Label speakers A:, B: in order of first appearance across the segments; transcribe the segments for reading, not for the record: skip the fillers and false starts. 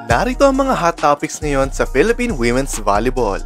A: Narito ang mga hot topics ngayon sa Philippine Women's Volleyball.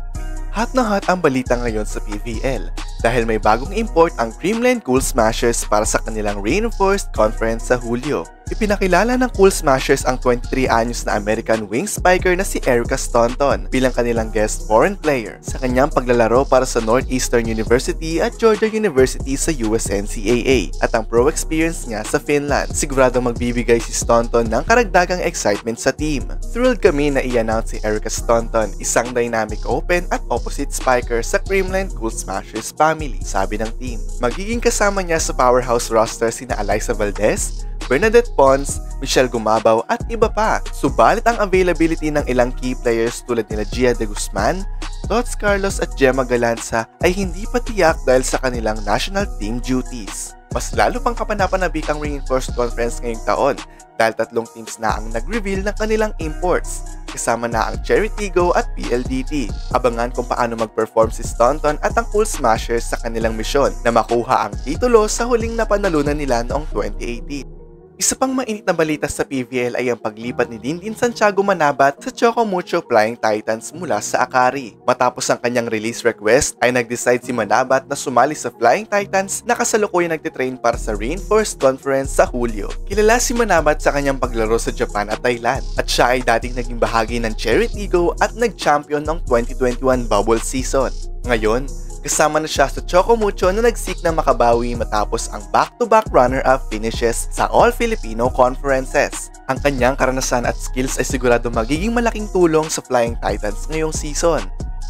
A: Hot na hot ang balita ngayon sa PVL dahil may bagong import ang Creamline Cool Smashers para sa kanilang Reinforced Conference sa Hulyo. Ipinakilala ng Cool Smashers ang 23 anyos na American wing spiker na si Erica Staunton bilang kanilang guest foreign player sa kanyang paglalaro para sa Northeastern University at Georgia University sa USNCAA at ang pro experience niya sa Finland. Siguradong magbibigay si Staunton ng karagdagang excitement sa team. Thrilled kami na i-announce si Erica Staunton, isang dynamic open at opposite spiker sa Creamline Cool Smashers family, sabi ng team. Magiging kasama niya sa powerhouse roster sina Alyssa Valdez, Bernadette Pons, Michelle Gumabaw at iba pa. Subalit ang availability ng ilang key players tulad nila Gia de Guzman, Tots Carlos at Gemma Galanza ay hindi pa tiyak dahil sa kanilang national team duties. Mas lalo pang kapanapanabik ang Reinforced Conference ngayong taon dahil 3 teams na ang nag-reveal ng kanilang imports, kasama na ang Cherry Tigo at PLDT. Abangan kung paano mag-perform si Staunton at ang Cool Smashers sa kanilang misyon na makuha ang titulo sa huling napanalunan nila noong 2018. Isa pang mainit na balita sa PVL ay ang paglipat ni Dindin Santiago Manabat sa Chocomucho Flying Titans mula sa Akari. Matapos ang kanyang release request ay nag-decide si Manabat na sumali sa Flying Titans na kasalukuyang nagtitrain para sa Reinforced Conference sa Hulyo. Kilala si Manabat sa kanyang paglaro sa Japan at Thailand at siya ay dating naging bahagi ng Cherry Tigo at nag-champion noong 2021 bubble season. Ngayon, kasama na siya sa Chocomucho na nagsik na makabawi matapos ang back-to-back runner-up finishes sa All-Filipino Conferences. Ang kanyang karanasan at skills ay sigurado magiging malaking tulong sa Flying Titans ngayong season.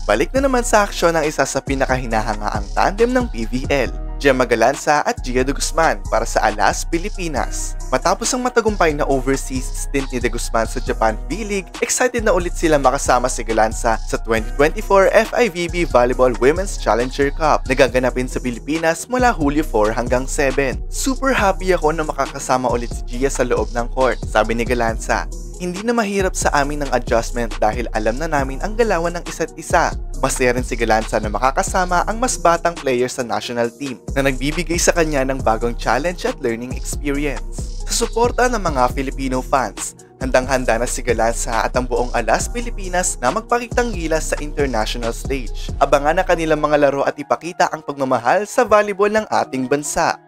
A: Balik na naman sa aksyon ang isa sa pinakahinahangaang tandem ng PVL, Gemma Galanza at Gia de Guzman para sa Alas, Pilipinas. Matapos ang matagumpay na overseas stint ni de Guzman sa Japan V-League, excited na ulit sila makasama si Galanza sa 2024 FIVB Volleyball Women's Challenger Cup na gaganapin sa Pilipinas mula Hulyo 4 hanggang 7. Super happy ako na makakasama ulit si Gia sa loob ng court, sabi ni Galanza. Hindi na mahirap sa amin ang adjustment dahil alam na namin ang galawan ng isa't isa. Masaya rin si Galanza na makakasama ang mas batang player sa national team na nagbibigay sa kanya ng bagong challenge at learning experience. Sa suporta ng mga Filipino fans, handang-handa na si Galanza at ang buong Alas Pilipinas na magpakitang gilas sa international stage. Abangan ang kanilang mga laro at ipakita ang pagmamahal sa volleyball ng ating bansa.